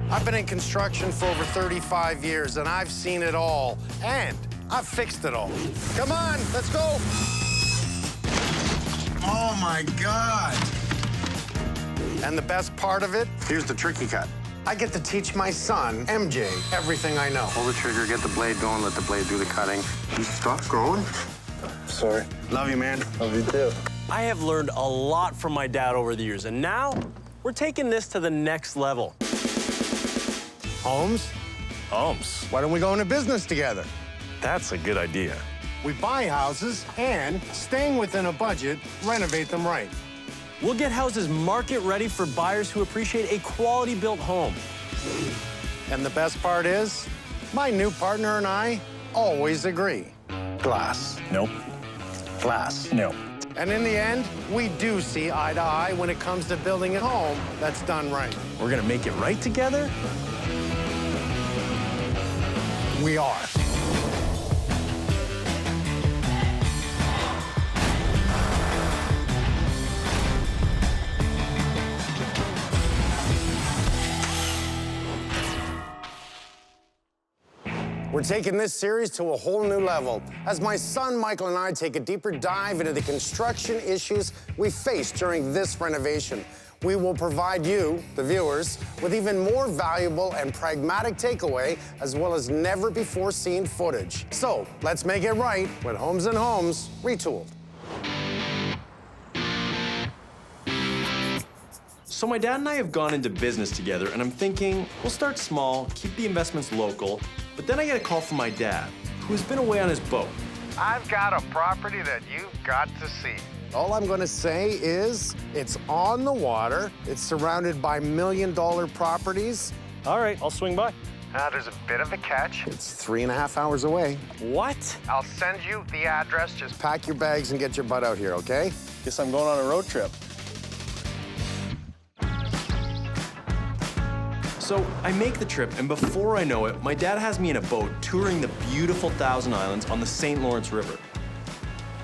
I've been in construction for over 35 years, and I've seen it all. And I've fixed it all. Come on, let's go. Oh, my God. And the best part of it, here's the tricky cut. I get to teach my son, MJ, everything I know. Pull the trigger, get the blade going, let the blade do the cutting. You stop growing. Sorry. Love you, man. Love you too. I have learned a lot from my dad over the years, and now we're taking this to the next level. Holmes, Holmes, why don't we go into business together? that's a good idea. We buy houses and, staying within a budget, renovate them right. We'll get houses market ready for buyers who appreciate a quality built home. And the best part is, my new partner and I always agree. Glass. Nope. Glass. No. And in the end, we do see eye to eye when it comes to building a home that's done right. We're gonna make it right together? We are. We're taking this series to a whole new level as my son Michael and I take a deeper dive into the construction issues we faced during this renovation. We will provide you, the viewers, with even more valuable and pragmatic takeaway, as well as never-before-seen footage. So let's make it right with Holmes & Holmes Retooled. So my dad and I have gone into business together, and I'm thinking we'll start small, keep the investments local, but then I get a call from my dad, who has been away on his boat. I've got a property that you've got to see. All I'm going to say is it's on the water. It's surrounded by million-dollar properties. All right, I'll swing by. Now, there's a bit of a catch. It's 3.5 hours away. What? I'll send you the address. Just pack your bags and get your butt out here, okay? Guess I'm going on a road trip. So I make the trip, and before I know it, my dad has me in a boat touring the beautiful Thousand Islands on the St. Lawrence River.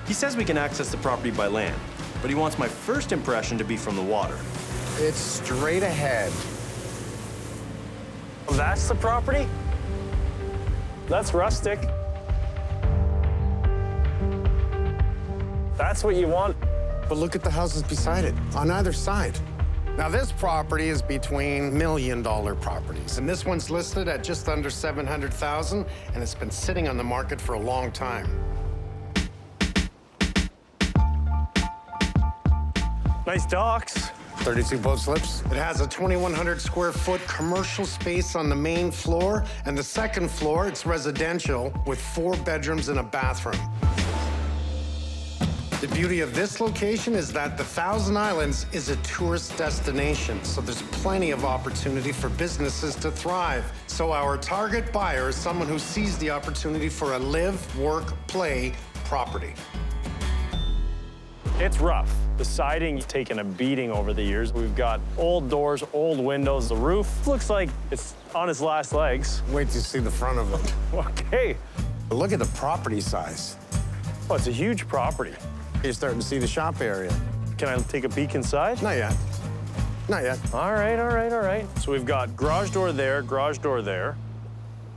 He says we can access the property by land, but he wants my first impression to be from the water. It's straight ahead. That's the property? That's rustic. That's what you want? But look at the houses beside it, on either side. Now, this property is between million-dollar properties, and this one's listed at just under $700,000, and it's been sitting on the market for a long time. Nice docks. 32 boat slips. It has a 2,100 square foot commercial space on the main floor, and the second floor, it's residential with 4 bedrooms and a bathroom. The beauty of this location is that the Thousand Islands is a tourist destination, so there's plenty of opportunity for businesses to thrive. So our target buyer is someone who sees the opportunity for a live, work, play property. It's rough. The siding taken a beating over the years. We've got old doors, old windows. The roof looks like it's on its last legs. Wait till you see the front of it. Okay. But look at the property size. Oh, it's a huge property. You're starting to see the shop area. Can I take a peek inside? Not yet. Not yet. All right, all right, all right. So we've got garage door there, garage door there.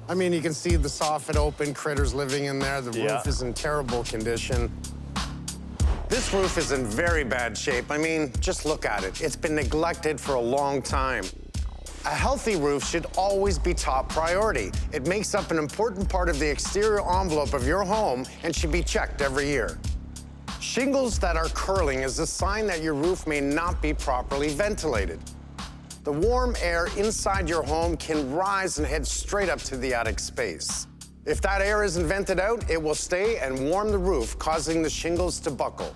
I mean, you can see the soffit open, critters living in there. The roof is in terrible condition. This roof is in very bad shape. I mean, just look at it. It's been neglected for a long time. A healthy roof should always be top priority. It makes up an important part of the exterior envelope of your home and should be checked every year. Shingles that are curling is a sign that your roof may not be properly ventilated. The warm air inside your home can rise and head straight up to the attic space. If that air isn't vented out, it will stay and warm the roof, causing the shingles to buckle.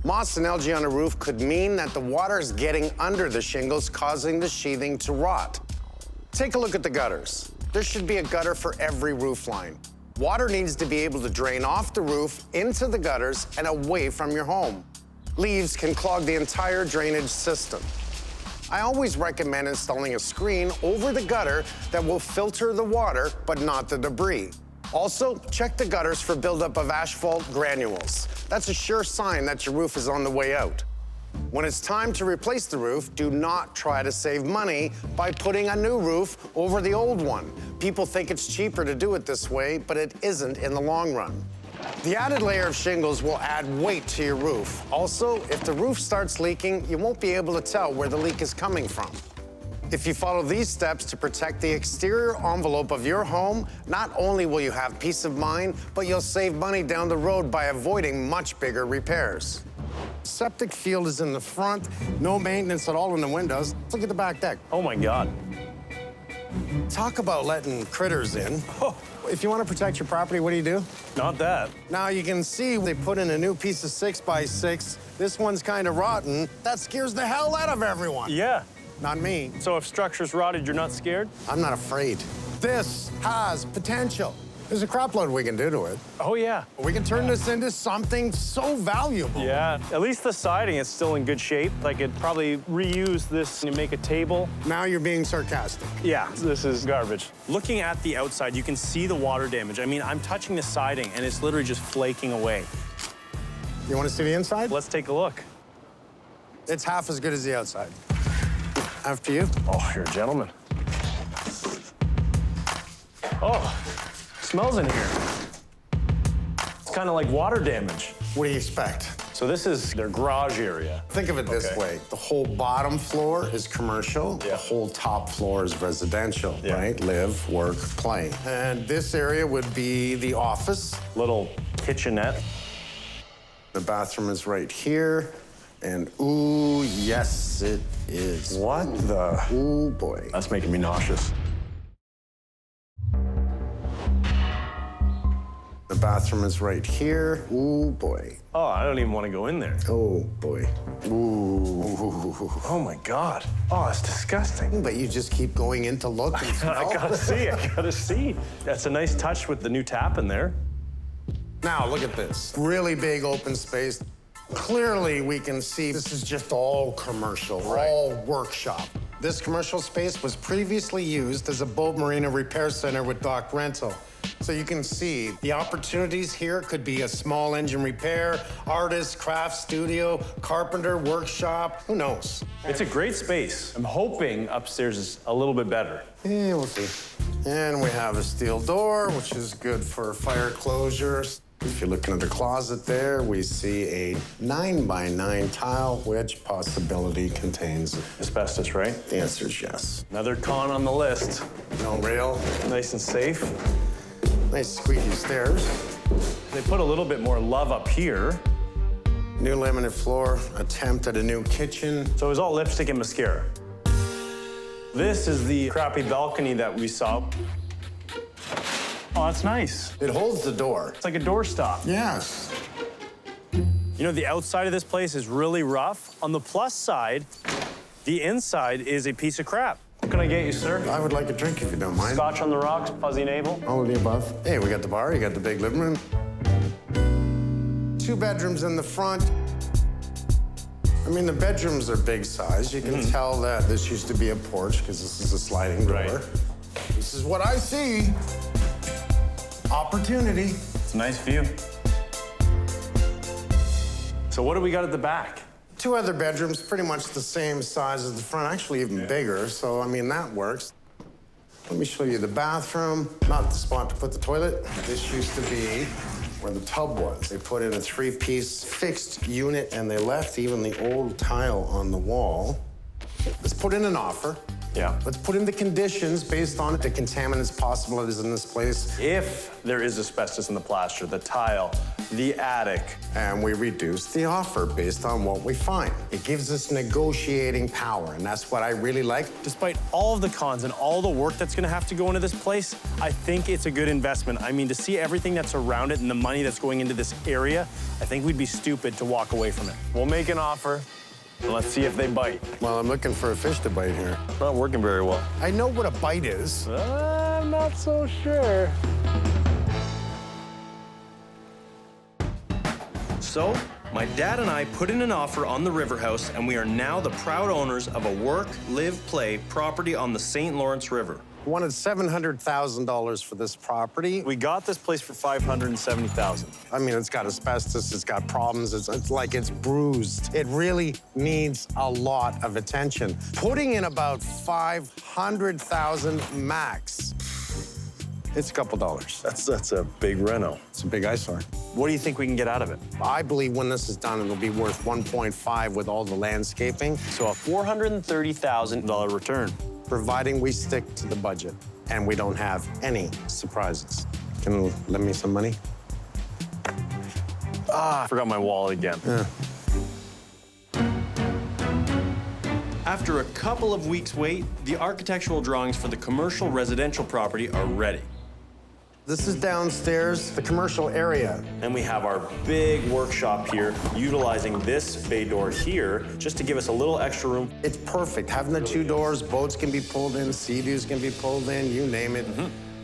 Moss and algae on a roof could mean that the water is getting under the shingles, causing the sheathing to rot. Take a look at the gutters. There should be a gutter for every roof line. Water needs to be able to drain off the roof, into the gutters, and away from your home. Leaves can clog the entire drainage system. I always recommend installing a screen over the gutter that will filter the water, but not the debris. Also, check the gutters for buildup of asphalt granules. That's a sure sign that your roof is on the way out. When it's time to replace the roof, do not try to save money by putting a new roof over the old one. People think it's cheaper to do it this way, but it isn't in the long run. The added layer of shingles will add weight to your roof. Also, if the roof starts leaking, you won't be able to tell where the leak is coming from. If you follow these steps to protect the exterior envelope of your home, not only will you have peace of mind, but you'll save money down the road by avoiding much bigger repairs. Septic field is in the front, no maintenance at all in the windows. Look at the back deck. Oh my God. Talk about letting critters in. Oh. If you want to protect your property, what do? Not that. Now you can see they put in a new piece of 6x6. This one's kind of rotten. That scares the hell out of everyone. Yeah. Not me. So if structure's rotted, you're not scared? I'm not afraid. This has potential. There's a crap load we can do to it. Oh, yeah. We can turn this into something so valuable. Yeah, at least the siding is still in good shape. I could probably reuse this and make a table. Now you're being sarcastic. Yeah, this is garbage. Looking at the outside, you can see the water damage. I mean, I'm touching the siding and it's literally just flaking away. You want to see the inside? Let's take a look. It's half as good as the outside. After you. Oh, you're a gentleman. Oh. Smells in here. It's kind of like water damage. What do you expect? So this is their garage area. Think of it this way. The whole bottom floor is commercial. Yeah. The whole top floor is residential, Yeah. right? Live, work, play. And this area would be the office. Little kitchenette. The bathroom is right here. And ooh, yes, it is. What the? Ooh, boy. That's making me nauseous. The bathroom is right here. Ooh, boy. Oh, I don't even want to go in there. Oh, boy. Ooh. Oh my God. Oh, it's disgusting. But you just keep going in to look and smell. I gotta see, I gotta see. That's a nice touch with the new tap in there. Now, look at this. Really big open space. Clearly, we can see this is just all commercial, all workshop. This commercial space was previously used as a boat marina repair center with dock rental. So you can see the opportunities here could be a small engine repair, artist, craft studio, carpenter, workshop, who knows? It's a great space. I'm hoping upstairs is a little bit better. Yeah, we'll see. And we have a steel door, which is good for fire closures. If you're looking at the closet there, we see a 9x9 tile, which possibility contains Asbestos, right? The answer is yes. Another con on the list. No rail, Nice and safe. nice squeaky stairs, They put a little bit more love up here. new laminate floor, attempt at a new kitchen. So it was all lipstick and mascara. This is the crappy balcony that we saw. Oh, that's nice. It holds the door. It's like a doorstop. Yes. You know, the outside of this place is really rough. On the plus side, the inside is a piece of crap. What can I get you, sir? I would like a drink if you don't mind. Scotch on the rocks, fuzzy navel. All of the above. Hey, we got the bar, you got the big living room. 2 bedrooms in the front. I mean, the bedrooms are big size. You can tell that this used to be a porch because this is a sliding door. Right. This is what I see. Opportunity. It's a nice view. So what do we got at the back? 2 other bedrooms, pretty much the same size as the front, actually even bigger. So, I mean, that works. Let me show you the bathroom. Not the spot to put the toilet. This used to be where the tub was. They put in a 3-piece fixed unit and they left even the old tile on the wall. Let's put in an offer. Yeah. Let's put in the conditions based on the contaminants possible that is in this place. If there is asbestos in the plaster, the tile, the attic. And we reduce the offer based on what we find. It gives us negotiating power, and that's what I really like. Despite all of the cons and all the work that's gonna have to go into this place, I think it's a good investment. I mean, to see everything that's around it and the money that's going into this area, I think we'd be stupid to walk away from it. We'll make an offer, and let's see if they bite. Well, I'm looking for a fish to bite here. Not working very well. I know what a bite is. I'm not so sure. So, My dad and I put in an offer on the River House, and we are now the proud owners of a work, live, play property on the St. Lawrence River. Wanted $700,000 for this property. We got this place for $570,000. I mean, it's got asbestos, it's got problems, it's like it's bruised. It really needs a lot of attention. Putting in about $500,000 max. It's a couple dollars. That's a big reno. It's a big eyesore. What do you think we can get out of it? I believe when this is done, it'll be worth 1.5 with all the landscaping, So a $430,000 return. providing we stick to the budget and we don't have any surprises. Can you lend me some money? I forgot my wallet again. After a couple of weeks' wait, the architectural drawings for the commercial residential property are ready. This is downstairs, the commercial area. And we have our big workshop here, utilizing this bay door here, just to give us a little extra room. It's perfect. Having the two doors, boats can be pulled in, sea-doos can be pulled in, you name it.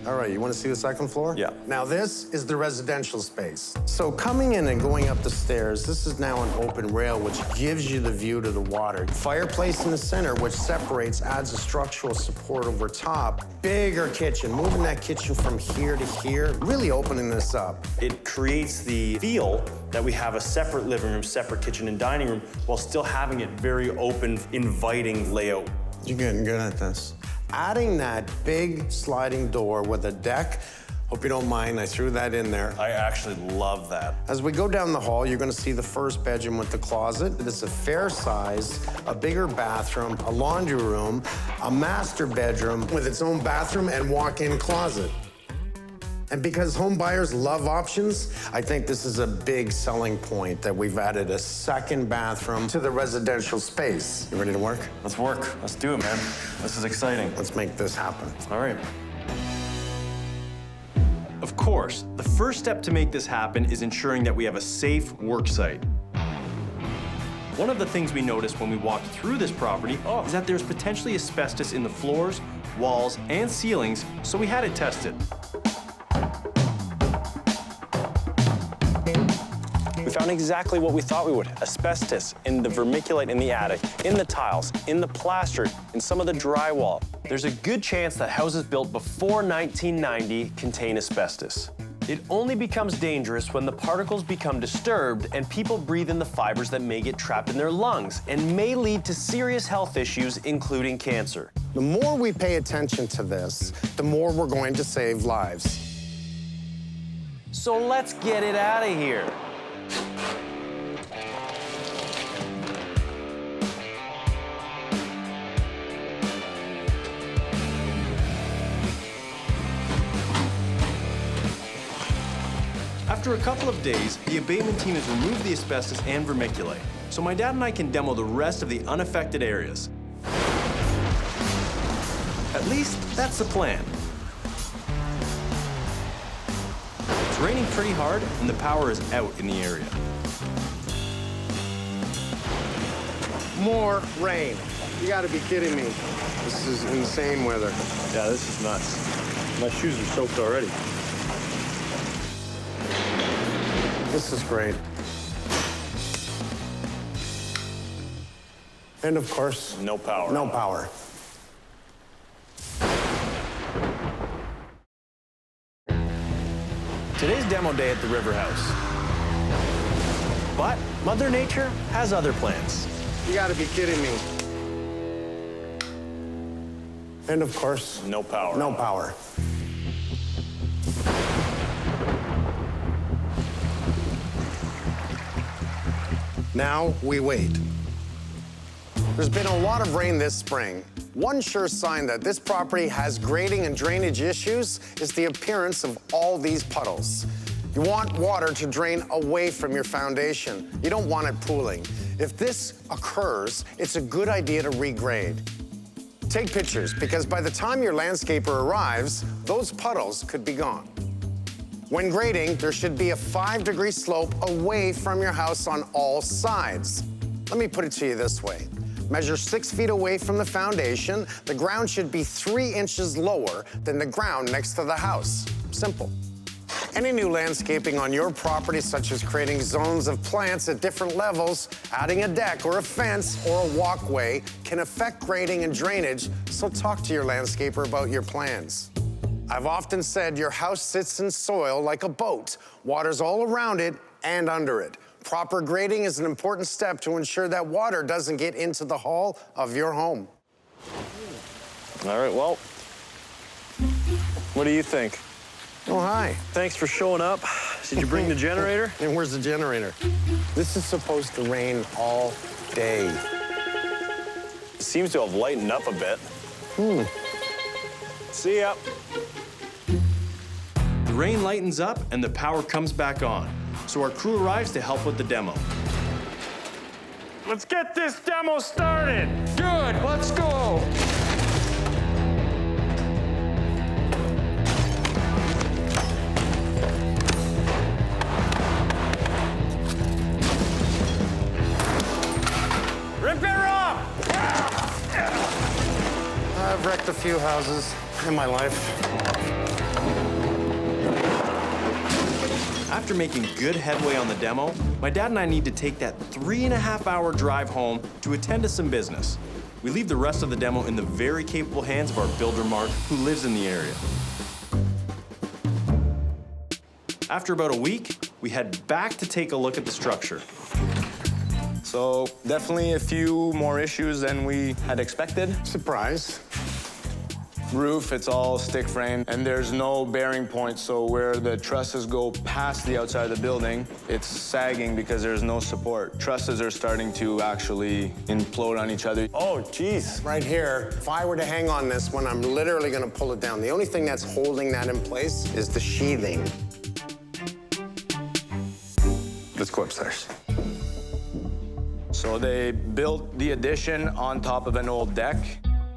All right, you want to see the second floor? Yeah. Now this is the residential space. So coming in and going up the stairs, this is now an open rail, which gives you the view to the water. Fireplace in the center, which separates, adds a structural support over top. Bigger kitchen, moving that kitchen from here to here, really opening this up. It creates the feel that we have a separate living room, separate kitchen and dining room, while still having it very open, inviting layout. You're getting good at this. Adding that big sliding door with a deck, hope you don't mind, I threw that in there. I actually love that. As we go down the hall, you're gonna see the first bedroom with the closet. It's a fair size, a bigger bathroom, a laundry room, a master bedroom with its own bathroom and walk-in closet. And because home buyers love options, I think this is a big selling point that we've added a second bathroom to the residential space. You ready to work? Let's work. Let's do it, man. This is exciting. Let's make this happen. All right. Of course, the first step to make this happen is ensuring that we have a safe work site. One of the things we noticed when we walked through this property is that there's potentially asbestos in the floors, walls, and ceilings, so we had it tested. We found exactly what we thought we would. Asbestos in the vermiculite in the attic, in the tiles, in the plaster, in some of the drywall. There's a good chance that houses built before 1990 contain asbestos. It only becomes dangerous when the particles become disturbed and people breathe in the fibers that may get trapped in their lungs and may lead to serious health issues, including cancer. The more we pay attention to this, the more we're going to save lives. So let's get it out of here. After a couple of days, the abatement team has removed the asbestos and vermiculite, so my dad and I can demo the rest of the unaffected areas. At least, that's the plan. It's raining pretty hard, and the power is out in the area. More rain. You gotta be kidding me. This is insane weather. Yeah, this is nuts. My shoes are soaked already. This is great. And of course, No power. no power. Today's demo day at the River House. But Mother Nature has other plans. You gotta be kidding me. And of course, No power. no power. Now we wait. There's been a lot of rain this spring. One sure sign that this property has grading and drainage issues is the appearance of all these puddles. You want water to drain away from your foundation. You don't want it pooling. If this occurs, it's a good idea to regrade. Take pictures, because by the time your landscaper arrives, those puddles could be gone. When grading, there should be a 5-degree slope away from your house on all sides. Let me put it to you this way. Measure 6 feet away from the foundation. The ground should be 3 inches lower than the ground next to the house. Simple. Any new landscaping on your property, such as creating zones of plants at different levels, adding a deck or a fence or a walkway, can affect grading and drainage, so talk to your landscaper about your plans. I've often said your house sits in soil like a boat. Water's all around it and under it. Proper grading is an important step to ensure that water doesn't get into the hull of your home. All right, well, what do you think? Oh, hi. Thanks for showing up. Did you bring the generator? And where's the generator? This is supposed to rain all day. It seems to have lightened up a bit. See ya. The rain lightens up and the power comes back on. So our crew arrives to help with the demo. Let's get this demo started. Good, let's go. Repair up! I've wrecked a few houses in my life. After making good headway on the demo, my dad and I need to take that 3.5-hour drive home to attend to some business. We leave the rest of the demo in the very capable hands of our builder, Mark, who lives in the area. After about a week, we head back to take a look at the structure. So definitely a few more issues than we had expected. Surprise. Roof, it's all stick frame, and there's no bearing point, so where the trusses go past the outside of the building, it's sagging because there's no support. Trusses are starting to actually implode on each other. Oh, geez. Right here, if I were to hang on this one, I'm literally gonna pull it down. The only thing that's holding that in place is the sheathing. Let's go upstairs. So they built the addition on top of an old deck.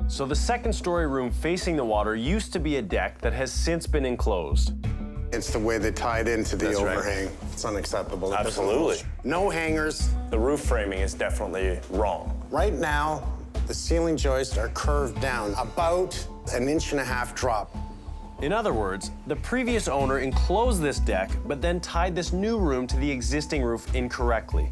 So the second-story room facing the water used to be a deck that has since been enclosed. It's the way they tied into the That's right. overhang. It's unacceptable. It doesn't Absolutely. hold. No hangers. The roof framing is definitely wrong. Right now, the ceiling joists are curved down, about 1.5 inches drop. In other words, the previous owner enclosed this deck, but then tied this new room to the existing roof incorrectly.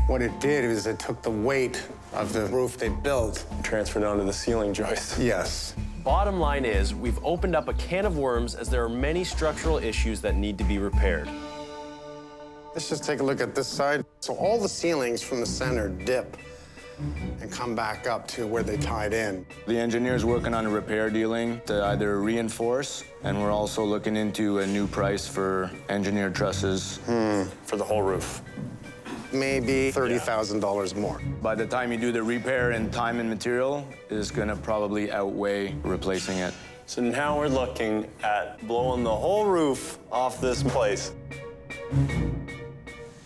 What it did is it took the weight of the roof they built. Transferred onto the ceiling joist. Yes. Bottom line is, we've opened up a can of worms as there are many structural issues that need to be repaired. Let's just take a look at this side. So all the ceilings from the center dip and come back up to where they tied in. The engineer's working on a repair dealing to either reinforce, and we're also looking into a new price for engineered trusses. For the whole roof. Maybe $30,000 more. By the time you do the repair, and time and material is gonna probably outweigh replacing it. So now we're looking at blowing the whole roof off this place.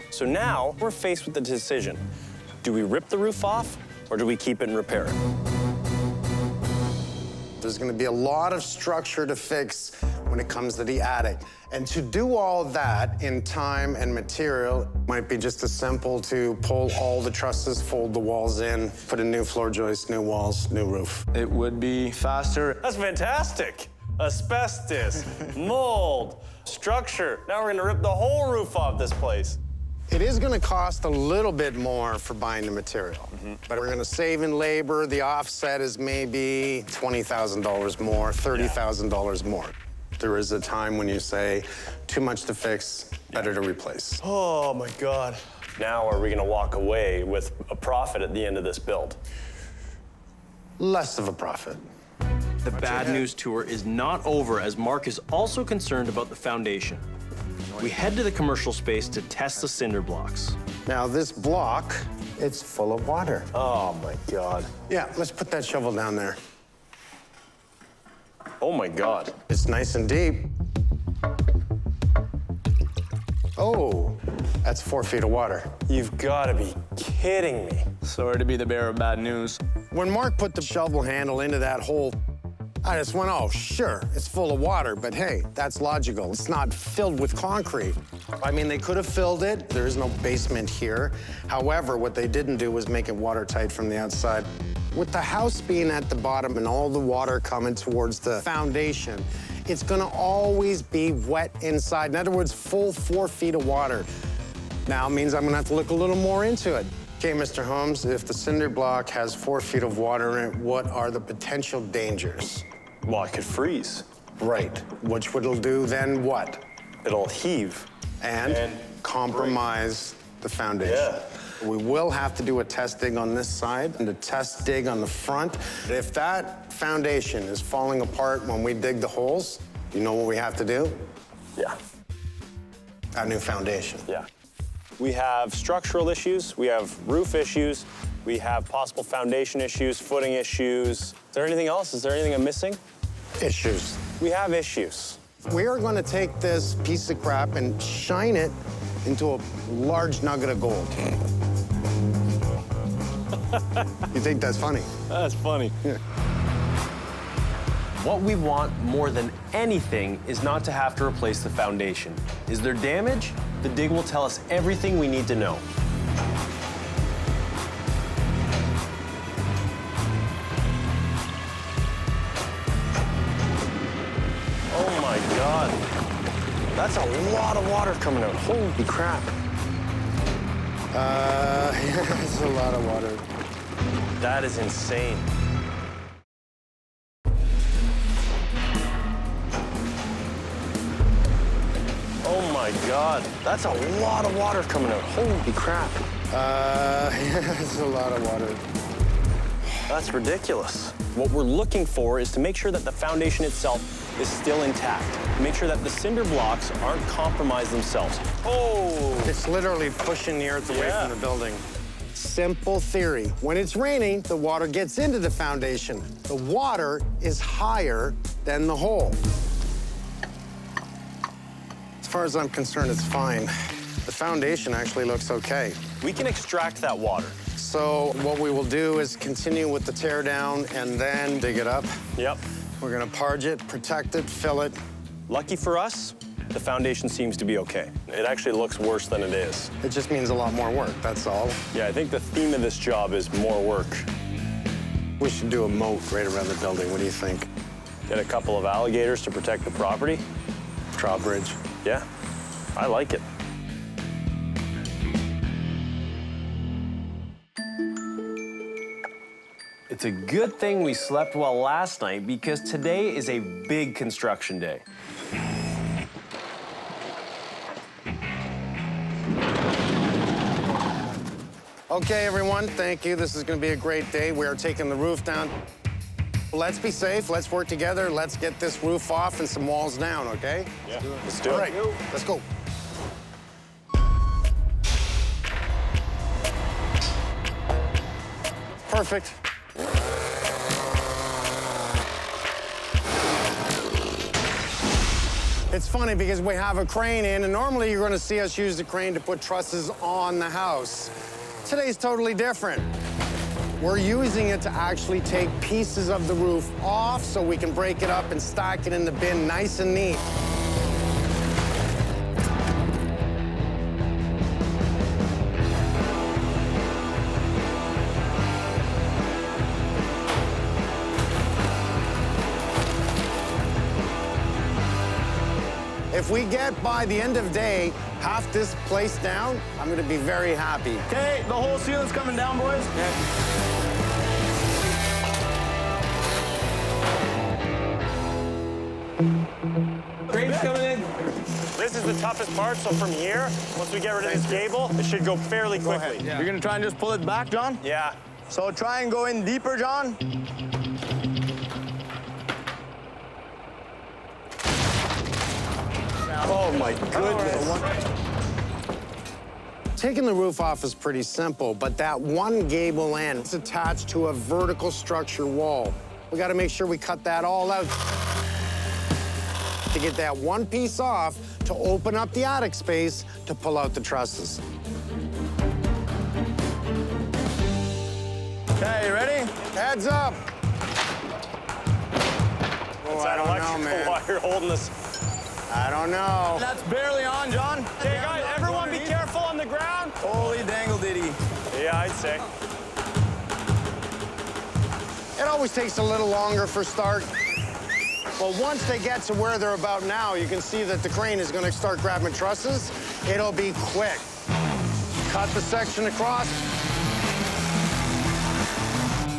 So now we're faced with the decision. Do we rip the roof off, or do we keep it and repair it? There's gonna be a lot of structure to fix when it comes to the attic. And to do all that in time and material might be just as simple to pull all the trusses, fold the walls in, put a new floor joist, new walls, new roof. It would be faster. That's fantastic. Asbestos, mold, structure. Now we're gonna rip the whole roof off this place. It is gonna cost a little bit more for buying the material, but we're gonna save in labor. The offset is maybe $20,000 more, $30,000 more. There is a time when you say, too much to fix, better to replace. Oh my God. Now are we gonna walk away with a profit at the end of this build? Less of a profit. The bad news tour is not over, as Mark is also concerned about the foundation. We head to the commercial space to test the cinder blocks. Now this block, it's full of water. Oh my God. Yeah, let's put that shovel down there. Oh my God. It's nice and deep. Oh, that's 4 feet of water. You've gotta be kidding me. Sorry to be the bearer of bad news. When Mark put the shovel handle into that hole, I just went, oh, sure, it's full of water, but hey, that's logical. It's not filled with concrete. I mean, they could have filled it. There is no basement here. However, what they didn't do was make it watertight from the outside. With the house being at the bottom and all the water coming towards the foundation, it's gonna always be wet inside. In other words, full 4 feet of water. Now it means I'm gonna have to look a little more into it. Okay, Mr. Holmes, if the cinder block has 4 feet of water in it, what are the potential dangers? Well, it could freeze. Right, which will do then what? It'll heave. And compromise the foundation. Yeah. We will have to do a test dig on this side and a test dig on the front. If that foundation is falling apart when we dig the holes, you know what we have to do? Yeah. A new foundation. Yeah. We have structural issues, we have roof issues, we have possible foundation issues, footing issues. Is there anything else? Is there anything I'm missing? Issues. We have issues. We are going to take this piece of crap and shine it into a large nugget of gold. You think that's funny? That's funny. Yeah. What we want more than anything is not to have to replace the foundation. Is there damage? The dig will tell us everything we need to know. Oh my God. That's a lot of water coming out. Holy crap. Yeah, that's a lot of water. That is insane. Oh my God. That's a lot of water coming out. Holy crap. Yeah, that's a lot of water. That's ridiculous. What we're looking for is to make sure that the foundation itself is still intact. Make sure that the cinder blocks aren't compromised themselves. Oh! It's literally pushing the earth away Yeah. from the building. Simple theory. When it's raining, the water gets into the foundation. The water is higher than the hole. As far as I'm concerned, it's fine. The foundation actually looks okay. We can extract that water. So what we will do is continue with the tear down and then dig it up. Yep. We're gonna parge it, protect it, fill it. Lucky for us, the foundation seems to be okay. It actually looks worse than it is. It just means a lot more work, that's all. Yeah, I think the theme of this job is more work. We should do a moat right around the building. What do you think? Get a couple of alligators to protect the property. Drawbridge. Yeah, I like it. It's a good thing we slept well last night because today is a big construction day. Okay, everyone, thank you. This is gonna be a great day. We are taking the roof down. Let's be safe, let's work together, let's get this roof off and some walls down, okay? Yeah, let's do it. All right, let's go. Perfect. It's funny because we have a crane in, and normally you're gonna see us use the crane to put trusses on the house. Today's totally different. We're using it to actually take pieces of the roof off so we can break it up and stack it in the bin nice and neat. If we get by the end of day half this place down, I'm gonna be very happy. Okay, the whole ceiling's coming down, boys. Crane's coming in. This is the toughest part, so from here, once we get rid of this gable, it should go fairly quickly. You're gonna try and just pull it back, John? Yeah. So try and go in deeper, John. Oh my goodness. Taking the roof off is pretty simple, but that one gable end is attached to a vertical structure wall. We gotta make sure we cut that all out. To get that one piece off, to open up the attic space, to pull out the trusses. Okay, you ready? Heads up. Oh, It's I that don't know, electrical man. wire holding this. I don't know. That's barely on, John. Okay, guys, everyone be careful on the ground. Holy dangle ditty. Yeah, I'd say. It always takes a little longer for start. Well, once they get to where they're about now, you can see that the crane is going to start grabbing trusses. It'll be quick. Cut the section across.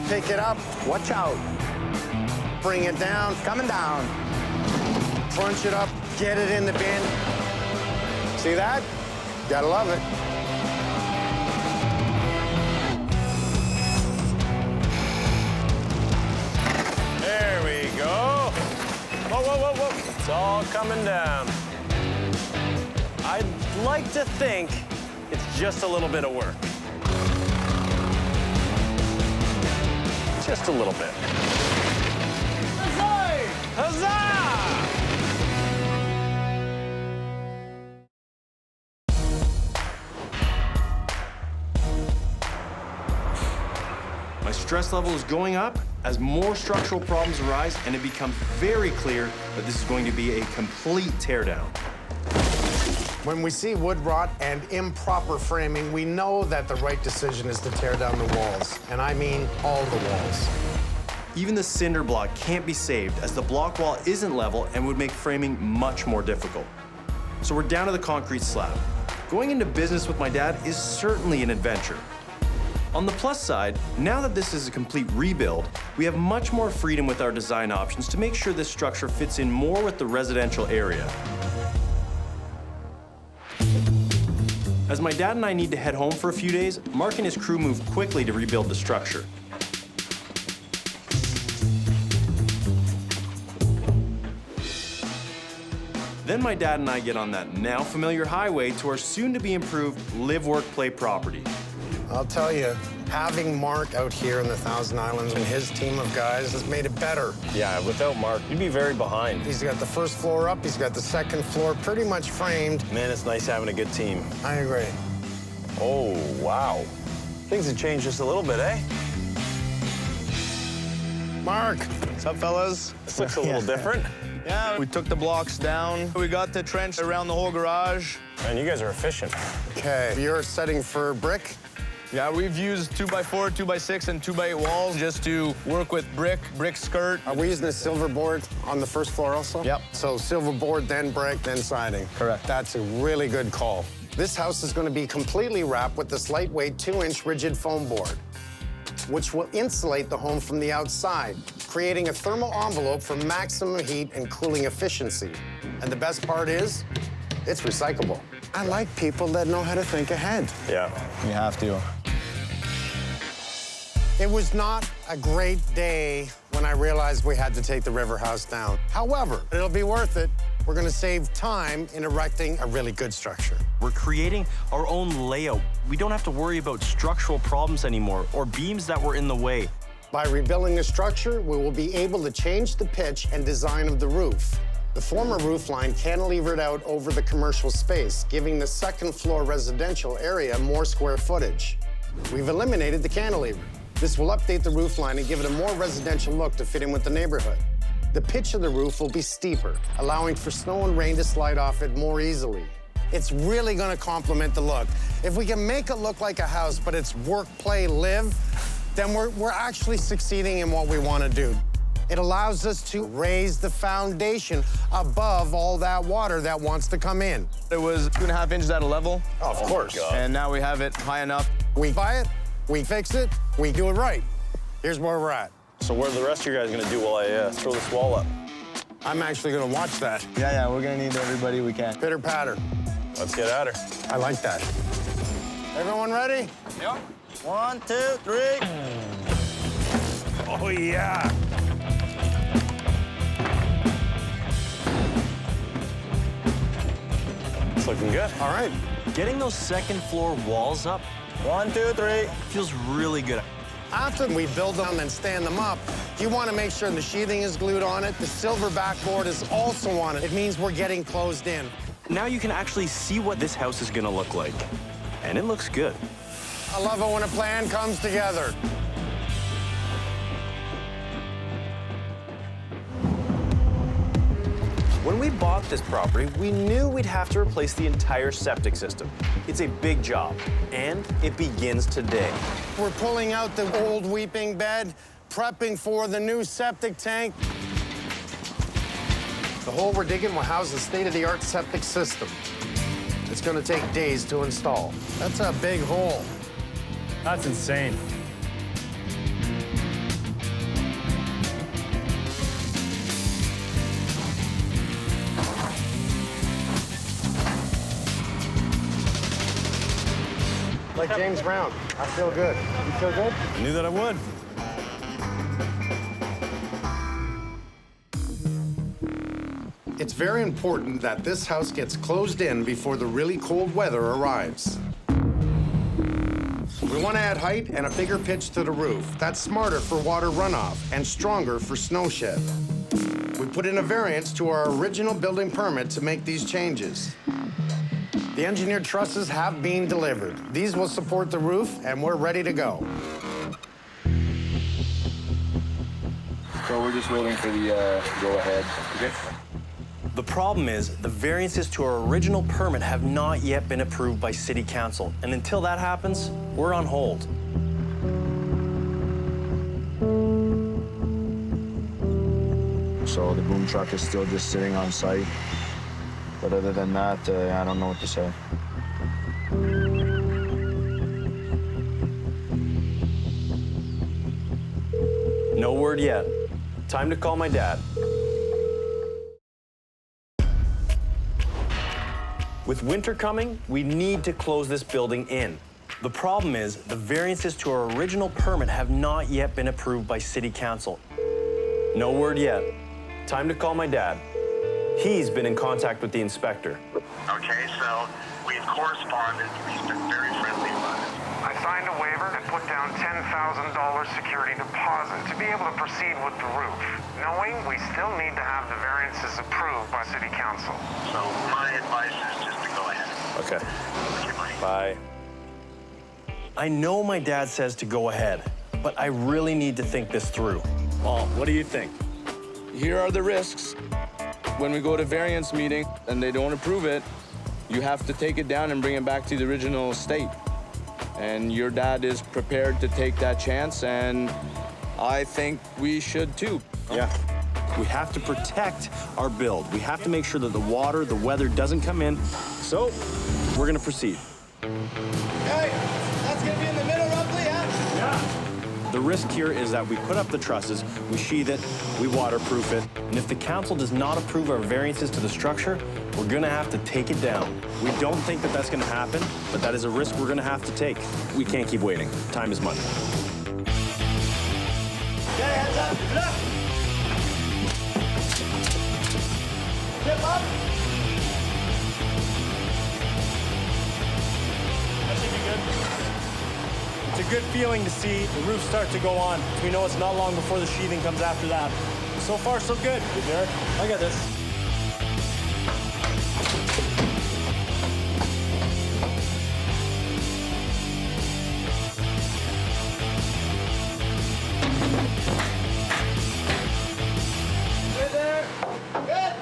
Pick it up. Watch out. Bring it down. Coming down. Crunch it up. Get it in the bin. See that? Gotta love it. There we go. Whoa, whoa, whoa, whoa. It's all coming down. I'd like to think it's just a little bit of work. Just a little bit. Huzzah! Huzzah! My stress level is going up as more structural problems arise, and it becomes very clear that this is going to be a complete teardown. When we see wood rot and improper framing, we know that the right decision is to tear down the walls. And I mean all the walls. Even the cinder block can't be saved as the block wall isn't level and would make framing much more difficult. So we're down to the concrete slab. Going into business with my dad is certainly an adventure. On the plus side, now that this is a complete rebuild, we have much more freedom with our design options to make sure this structure fits in more with the residential area. As my dad and I need to head home for a few days, Mark and his crew move quickly to rebuild the structure. Then my dad and I get on that now familiar highway to our soon-to-be improved live, work, play property. I'll tell you, having Mark out here in the Thousand Islands and his team of guys has made it better. Yeah, without Mark, you'd be very behind. He's got the first floor up, he's got the second floor pretty much framed. Man, it's nice having a good team. I agree. Oh, wow. Things have changed just a little bit, eh? Mark. What's up, fellas? This looks a little different. Yeah, we took the blocks down. We got the trench around the whole garage. Man, you guys are efficient. Okay, you're setting for brick? Yeah, we've used 2x4, 2x6, and 2x8 walls just to work with brick skirt. Are we using a silver board on the first floor also? Yep. So silver board, then brick, then siding. Correct. That's a really good call. This house is going to be completely wrapped with this lightweight 2-inch rigid foam board, which will insulate the home from the outside, creating a thermal envelope for maximum heat and cooling efficiency. And the best part is, it's recyclable. I like people that know how to think ahead. Yeah. You have to. It was not a great day when I realized we had to take the river house down. However, it'll be worth it. We're gonna save time in erecting a really good structure. We're creating our own layout. We don't have to worry about structural problems anymore or beams that were in the way. By rebuilding the structure, we will be able to change the pitch and design of the roof. The former roof line cantilevered out over the commercial space, giving the second floor residential area more square footage. We've eliminated the cantilever. This will update the roof line and give it a more residential look to fit in with the neighborhood. The pitch of the roof will be steeper, allowing for snow and rain to slide off it more easily. It's really gonna complement the look. If we can make it look like a house, but it's work, play, live, then we're actually succeeding in what we wanna do. It allows us to raise the foundation above all that water that wants to come in. It was 2.5 inches at a level. Of course. And now we have it high enough. We buy it, we fix it, we do it right. Here's where we're at. So what are the rest of you guys gonna do while I throw this wall up? I'm actually gonna watch that. Yeah, we're gonna need everybody we can. Pitter patter. Let's get at her. I like that. Everyone ready? Yep. 1, 2, 3. Oh, yeah. It's looking good. All right. Getting those second floor walls up 1, 2, 3. feels really good. After we build them and stand them up, you want to make sure the sheathing is glued on it. The silver backboard is also on it. It means we're getting closed in. Now you can actually see what this house is gonna look like. And it looks good. I love it when a plan comes together. When we bought this property, we knew we'd have to replace the entire septic system. It's a big job, and it begins today. We're pulling out the old weeping bed, prepping for the new septic tank. The hole we're digging will house a state-of-the-art septic system. It's gonna take days to install. That's a big hole. That's insane. Like James Brown, I feel good. You feel good? I knew that I would. It's very important that this house gets closed in before the really cold weather arrives. We want to add height and a bigger pitch to the roof. That's smarter for water runoff and stronger for snow shed. We put in a variance to our original building permit to make these changes. The engineered trusses have been delivered. These will support the roof, and we're ready to go. So we're just waiting for the go-ahead. Okay. The problem is, the variances to our original permit have not yet been approved by City Council, and until that happens, we're on hold. So the boom truck is still just sitting on site. But other than that, I don't know what to say. No word yet. Time to call my dad. With winter coming, we need to close this building in. The problem is, the variances to our original permit have not yet been approved by City Council. No word yet. Time to call my dad. He's been in contact with the inspector. Okay, so we've corresponded. He's been very friendly about it. I signed a waiver and put down $10,000 security deposit to be able to proceed with the roof, knowing we still need to have the variances approved by City Council. So my advice is just to go ahead. Okay. Okay, buddy. Bye. I know my dad says to go ahead, but I really need to think this through. Paul, what do you think? Here are the risks. When we go to variance meeting and they don't approve it, you have to take it down and bring it back to the original state. And your dad is prepared to take that chance, and I think we should too. Yeah. We have to protect our build. We have to make sure that the water, the weather doesn't come in. So, we're gonna proceed. Hey, that's gonna be in the middle roughly, yeah? Yeah. The risk here is that we put up the trusses, we sheathe it, we waterproof it, And if the council does not approve our variances to the structure, we're gonna have to take it down. we don't think that that's gonna happen, but that is a risk we're gonna have to take. We can't keep waiting. Time is money. Okay, hands up, keep it up. Step up. That should be good. It's a good feeling to see the roof start to go on. We know it's not long before the sheathing comes after that. So far, so good. Good, Derek. I got this. Good there. Good.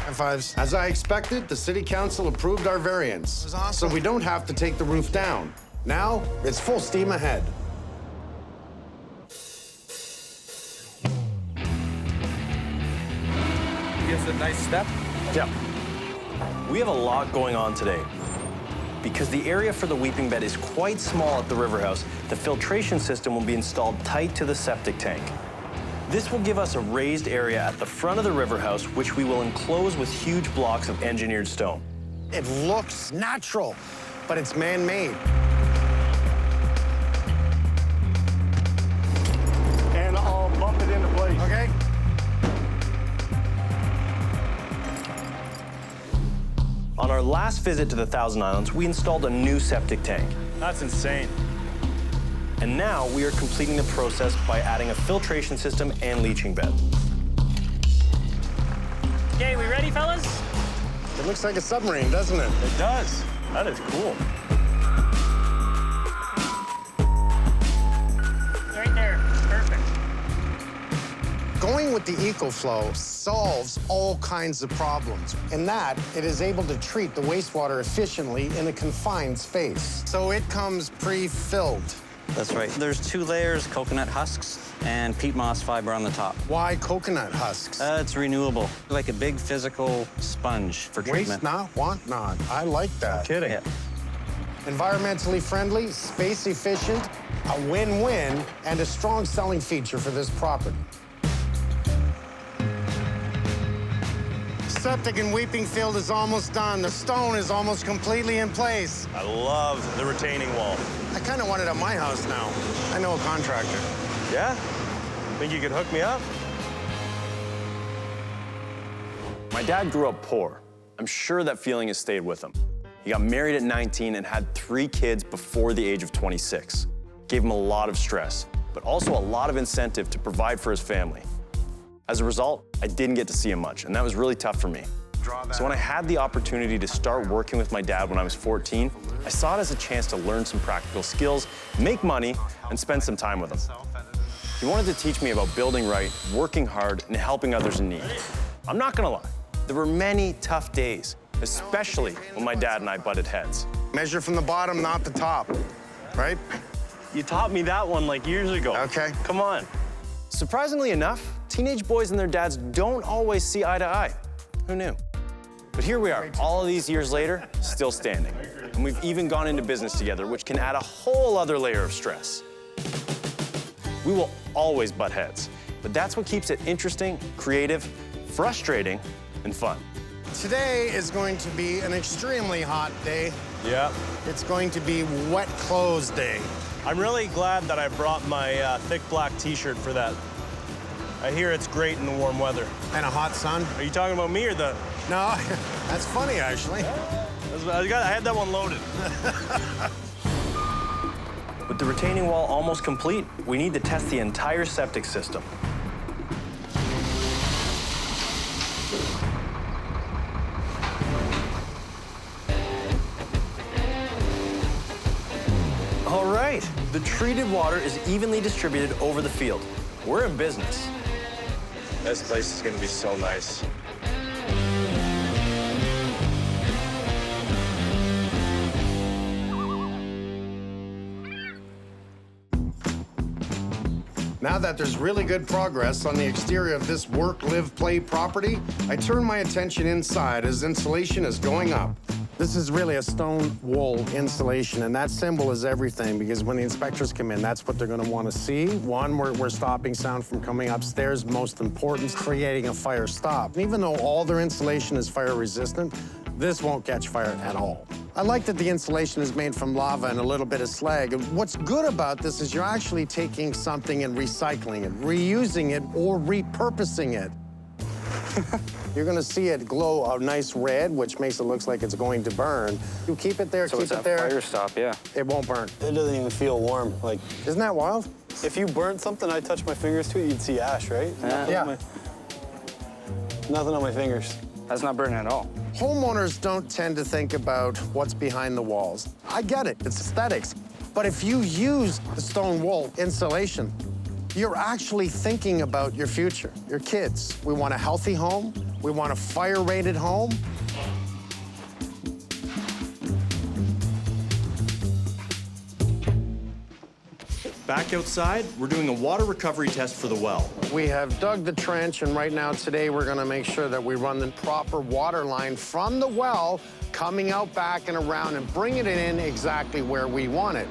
High fives. As I expected, the city council approved our variance. So we don't have to take the roof down. Now, it's full steam ahead. Gives a nice step. Yeah. We have a lot going on today. Because the area for the weeping bed is quite small at the river house, the filtration system will be installed tight to the septic tank. This will give us a raised area at the front of the river house, which we will enclose with huge blocks of engineered stone. It looks natural, but it's man-made. And I'll bump it into place. Okay? On our last visit to the Thousand Islands, we installed a new septic tank. That's insane. And now we are completing the process by adding a filtration system and leaching bed. Okay, we ready, fellas? It looks like a submarine, doesn't it? It does. That is cool. Right there. Perfect. Going with the EcoFlow solves all kinds of problems. In that, it is able to treat the wastewater efficiently in a confined space. So it comes pre-filled. That's right. There's 2 layers, coconut husks and peat moss fiber on the top. Why coconut husks? It's renewable, like a big physical sponge for treatment. Waste not, want not. I like that. Kidding. Yeah. Environmentally friendly, space efficient, a win-win, and a strong selling feature for this property. Septic in Weeping Field is almost done. The stone is almost completely in place. I love the retaining wall. I kind of want it at my house now. I know a contractor. Yeah? Think you could hook me up? My dad grew up poor. I'm sure that feeling has stayed with him. He got married at 19 and had 3 kids before the age of 26. Gave him a lot of stress, but also a lot of incentive to provide for his family. As a result, I didn't get to see him much, and that was really tough for me. So when I had the opportunity to start working with my dad when I was 14, I saw it as a chance to learn some practical skills, make money, and spend some time with him. He wanted to teach me about building right, working hard, and helping others in need. I'm not gonna lie, there were many tough days, especially when my dad and I butted heads. Measure from the bottom, not the top, right? You taught me that one like years ago. Okay. Come on. Surprisingly enough, teenage boys and their dads don't always see eye to eye. Who knew? But here we are, all of these years later, still standing. And we've even gone into business together, which can add a whole other layer of stress. We will always butt heads, but that's what keeps it interesting, creative, frustrating, and fun. Today is going to be an extremely hot day. Yeah. It's going to be wet clothes day. I'm really glad that I brought my thick black t-shirt for that. I hear it's great in the warm weather. And a hot sun. Are you talking about me or the... No, that's funny, actually. I had that one loaded. With the retaining wall almost complete, we need to test the entire septic system. All right, the treated water is evenly distributed over the field. We're in business. This place is gonna be so nice. Now that there's really good progress on the exterior of this work, live, play property, I turn my attention inside as insulation is going up. This is really a stone wool insulation, and that symbol is everything, because when the inspectors come in, that's what they're gonna wanna see. One, we're stopping sound from coming upstairs. Most important, creating a fire stop. And even though all their insulation is fire resistant, this won't catch fire at all. I like that the insulation is made from lava and a little bit of slag. And what's good about this is you're actually taking something and recycling it, reusing it, or repurposing it. You're gonna see it glow a nice red, which makes it look like it's going to burn. You keep it there, So keep it's it a there. fire stop, yeah. It won't burn. It doesn't even feel warm. Like, Isn't that wild? if you burnt something, I touched my fingers to it, you'd see ash, right? Yeah. Nothing on my fingers. That's not burning at all. Homeowners don't tend to think about what's behind the walls. I get it, it's aesthetics. But if you use the stone wool insulation, you're actually thinking about your future, your kids. We want a healthy home. We want a fire-rated home. Back outside, we're doing a water recovery test for the well. We have dug the trench, and right now, today, we're gonna make sure that we run the proper water line from the well, coming out back and around and bringing it in exactly where we want it.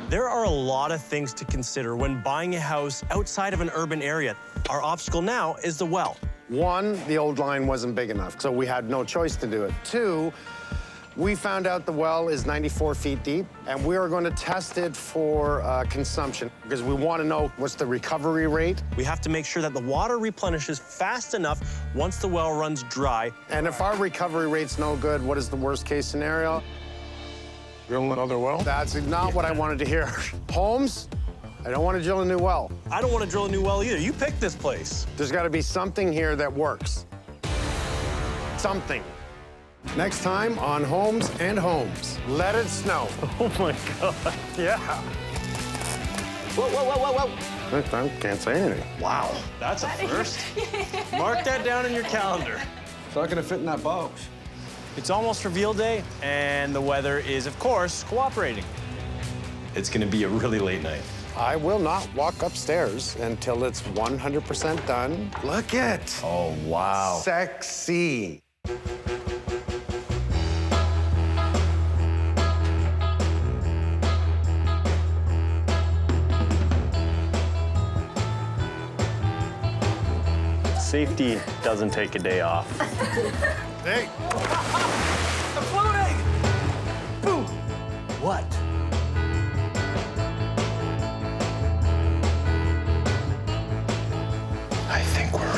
There are a lot of things to consider when buying a house outside of an urban area. Our obstacle now is the well. One, the old line wasn't big enough, so we had no choice to do it. Two, we found out the well is 94 feet deep, and we are going to test it for consumption because we want to know what's the recovery rate. We have to make sure that the water replenishes fast enough once the well runs dry. And if our recovery rate's no good, what is the worst case scenario? Drill another well? That's not what I wanted to hear. Holmes, I don't want to drill a new well. I don't want to drill a new well either. You picked this place. There's got to be something here that works. Something. Next time on Holmes and Holmes. Let it snow. Oh my God. Yeah. Whoa, whoa, whoa, whoa, whoa. I can't say anything. Wow, that's a first. Mark that down in your calendar. It's not gonna fit in that box. It's almost reveal day, and the weather is, of course, cooperating. it's gonna be a really late night. I will not walk upstairs until it's 100% done. Look it. Oh, wow. Sexy. Safety doesn't take a day off. Hey. I'm floating! Boom! What? I think we're